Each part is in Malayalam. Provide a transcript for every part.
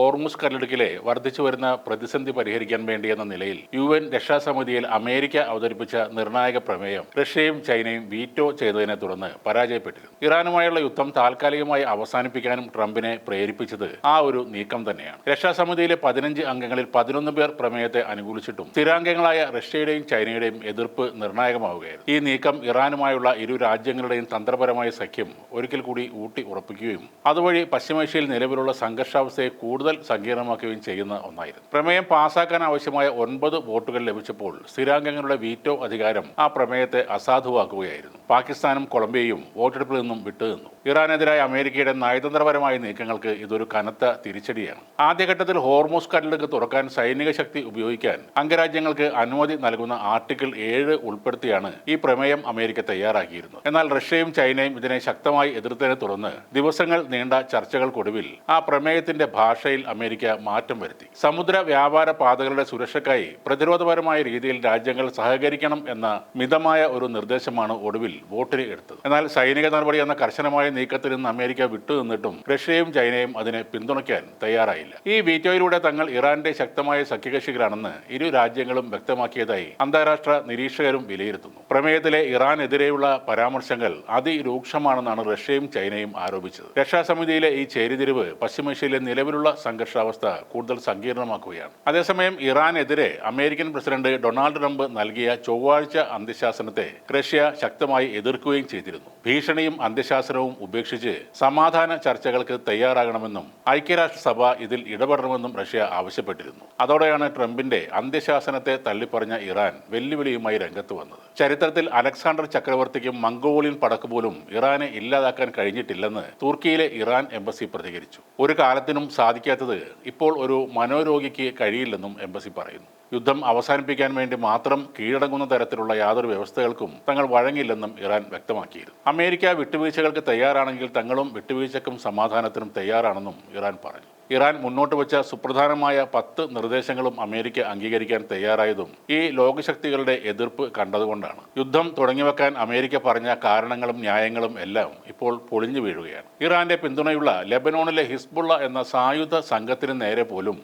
ഹോർമുസ് കടലിടുക്കിലെ വർദ്ധിച്ചുവരുന്ന പ്രതിസന്ധി പരിഹരിക്കാൻ വേണ്ടിയെന്ന നിലയിൽ UN രക്ഷാസമിതിയിൽ അമേരിക്ക അവതരിപ്പിച്ച നിർണായക പ്രമേയം റഷ്യയും ചൈനയും വീറ്റോ ചെയ്തതിനെ തുടർന്ന് പരാജയപ്പെട്ടിരുന്നു. ഇറാനുമായുള്ള യുദ്ധം താൽക്കാലികമായി അവസാനിപ്പിക്കാനും ട്രംപിനെ പ്രേരിപ്പിച്ചത് ആ ഒരു നീക്കം തന്നെയാണ്. രക്ഷാസമിതിയിലെ 15 അംഗങ്ങളിൽ 11 പേർ പ്രമേയത്തെ അനുകൂലിച്ചിട്ടും സ്ഥിരാംഗങ്ങളായ റഷ്യയുടെയും ചൈനയുടെയും എതിർപ്പ് നിർണായകമാവുകയായിരുന്നു. ഈ നീക്കം ഇറാനുമായുള്ള ഇരു രാജ്യങ്ങളുടെയും തന്ത്രപരമായ സഖ്യം ഒരിക്കൽ കൂടി ഊട്ടി ഉറപ്പിക്കുകയും അതുവഴി പശ്ചിമേഷ്യയിൽ നിലവിലുള്ള സംഘർഷാവസ്ഥയെ കൂടുതൽ സങ്കീർണമാക്കുകയും ചെയ്യുന്ന ഒന്നായിരുന്നു. പ്രമേയം പാസാക്കാൻ ആവശ്യമായ 9 വോട്ടുകൾ ലഭിച്ചപ്പോൾ സ്ഥിരാംഗങ്ങളുടെ വീറ്റോ അധികാരം ആ പ്രമേയത്തെ അസാധുവാക്കുകയായിരുന്നു. പാകിസ്ഥാനും കൊളംബിയയും വോട്ടെടുപ്പിൽ നിന്നും വിട്ടുനിന്നു. ഇറാനെതിരായ അമേരിക്കയുടെ നയതന്ത്രപരമായ നീക്കങ്ങൾക്ക് ഇതൊരു കനത്ത തിരിച്ചടിയാണ്. ആദ്യഘട്ടത്തിൽ ഹോർമുസ് കടലിടുക്ക് തുറക്കാൻ സൈനിക ശക്തി ഉപയോഗിക്കാൻ അംഗരാജ്യങ്ങൾക്ക് അനുമതി നൽകുന്ന ആർട്ടിക്കിൾ 7 ഉൾപ്പെടുത്തിയാണ് ഈ പ്രമേയം അമേരിക്ക തയ്യാറാക്കിയിരുന്നത്. എന്നാൽ റഷ്യയും ചൈനയും ഇതിനെ ശക്തമായി എതിർത്തതിനെ തുടർന്ന് ദിവസങ്ങൾ നീണ്ട ചർച്ചകൾക്കൊടുവിൽ ആ പ്രമേയത്തിന്റെ ഭാഷയിൽ അമേരിക്ക മാറ്റം വരുത്തി. സമുദ്ര വ്യാപാര പാതകളുടെ സുരക്ഷയ്ക്കായി പ്രതിരോധപരമായ രീതിയിൽ രാജ്യങ്ങൾ സഹകരിക്കണം എന്ന മിതമായ ഒരു നിർദ്ദേശമാണ് ഒടുവിൽ വോട്ടിന് എടുത്തത്. എന്നാൽ സൈനിക നടപടി എന്ന കർശനമായ നീക്കത്തിൽ നിന്ന് അമേരിക്ക വിട്ടുനിന്നിട്ടും റഷ്യയും ചൈനയും അതിനെ പിന്തുണയ്ക്കാൻ തയ്യാറായില്ല. ഈ വീറ്റോയിലൂടെ തങ്ങൾ ഇറാന്റെ ശക്തമായ സഖ്യകക്ഷികളാണെന്ന് ഇരു രാജ്യങ്ങളും വ്യക്തമാക്കിയതായി അന്താരാഷ്ട്ര നിരീക്ഷകരും വിലയിരുത്തുന്നു. പ്രമേയത്തിലെ ഇറാനെതിരെയുള്ള പരാമർശങ്ങൾ അതിരൂക്ഷമാണെന്നാണ് റഷ്യയും ചൈനയും ആരോപിച്ചത്. രക്ഷാസമിതിയിലെ ഈ ചേരിതിരിവ് പശ്ചിമേഷ്യയിലെ നിലവിലുള്ള സംഘർഷാവസ്ഥ കൂടുതൽ സങ്കീർണമാക്കുകയാണ്. അതേസമയം ഇറാനെതിരെ അമേരിക്കൻ പ്രസിഡന്റ് ഡൊണാൾഡ് ട്രംപ് നൽകിയ ചൊവ്വാഴ്ച അന്ത്യശാസനത്തെ റഷ്യ ശക്തമായി എതിർക്കുകയും ചെയ്തിരുന്നു. ഭീഷണിയും അന്ത്യശാസനവും ഉപേക്ഷിച്ച് സമാധാന ചർച്ചകൾക്ക് തയ്യാറാകണമെന്നും ഐക്യരാഷ്ട്രസഭ ഇതിൽ ഇടപെടണമെന്നും റഷ്യ ആവശ്യപ്പെട്ടിരുന്നു. അതോടെയാണ് ട്രംപിന്റെ അന്ത്യശാസനത്തെ തള്ളിപ്പറഞ്ഞ ഇറാൻ വെല്ലുവിളിയുമായി രംഗത്ത് വന്നത്. ചരിത്രത്തിൽ അലക്സാണ്ടർ ചക്രവർത്തിക്കും മംഗോളിയൻ പടക്ക് പോലും ഇറാനെ ഇല്ലാതാക്കാൻ കഴിഞ്ഞിട്ടില്ലെന്ന് തുർക്കിയിലെ ഇറാൻ എംബസി പ്രതികരിച്ചു. ഒരു കാലത്തിനും സാധിക്കാത്തത് ഇപ്പോൾ ഒരു മനോരോഗിക്ക് കഴിയില്ലെന്നും എംബസി പറയുന്നു. യുദ്ധം അവസാനിപ്പിക്കാൻ വേണ്ടി മാത്രം കീഴടങ്ങുന്ന തരത്തിലുള്ള യാതൊരു വ്യവസ്ഥകൾക്കും തങ്ങൾ വഴങ്ങില്ലെന്നും ഇറാൻ വ്യക്തമാക്കിയിരുന്നു. അമേരിക്ക വിട്ടുവീഴ്ചകൾക്ക് തയ്യാറാണെങ്കിൽ തങ്ങളും വിട്ടുവീഴ്ചക്കും സമാധാനത്തിനും തയ്യാറാണെന്നും ഇറാൻ പറഞ്ഞു. ഇറാൻ മുന്നോട്ട് വെച്ച സുപ്രധാനമായ 10 നിർദ്ദേശങ്ങളും അമേരിക്ക അംഗീകരിക്കാൻ തയ്യാറായതും ഈ ലോകശക്തികളുടെ എതിർപ്പ് കണ്ടതുകൊണ്ടാണ്. യുദ്ധം തുടങ്ങിവെക്കാൻ അമേരിക്ക പറഞ്ഞ കാരണങ്ങളും ന്യായങ്ങളും എല്ലാം ഇപ്പോൾ പൊളിഞ്ഞു വീഴുകയാണ്. ഇറാന്റെ പിന്തുണയുള്ള ലെബനോണിലെ ഹിസ്ബുള്ള എന്ന സായുധ സംഘത്തിന് നേരെ പോലും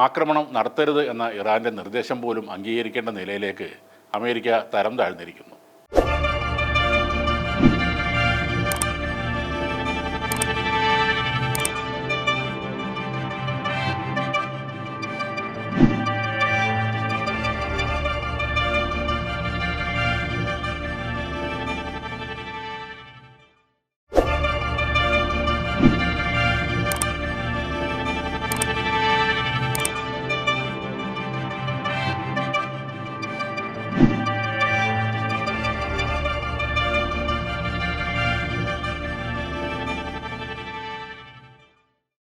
ആക്രമണം നടത്തരുത് എന്ന ഇറാന്റെ നിർദ്ദേശം പോലും അംഗീകരിക്കേണ്ട നിലയിലേക്ക് അമേരിക്ക തരം താഴ്ന്നിരിക്കുന്നു.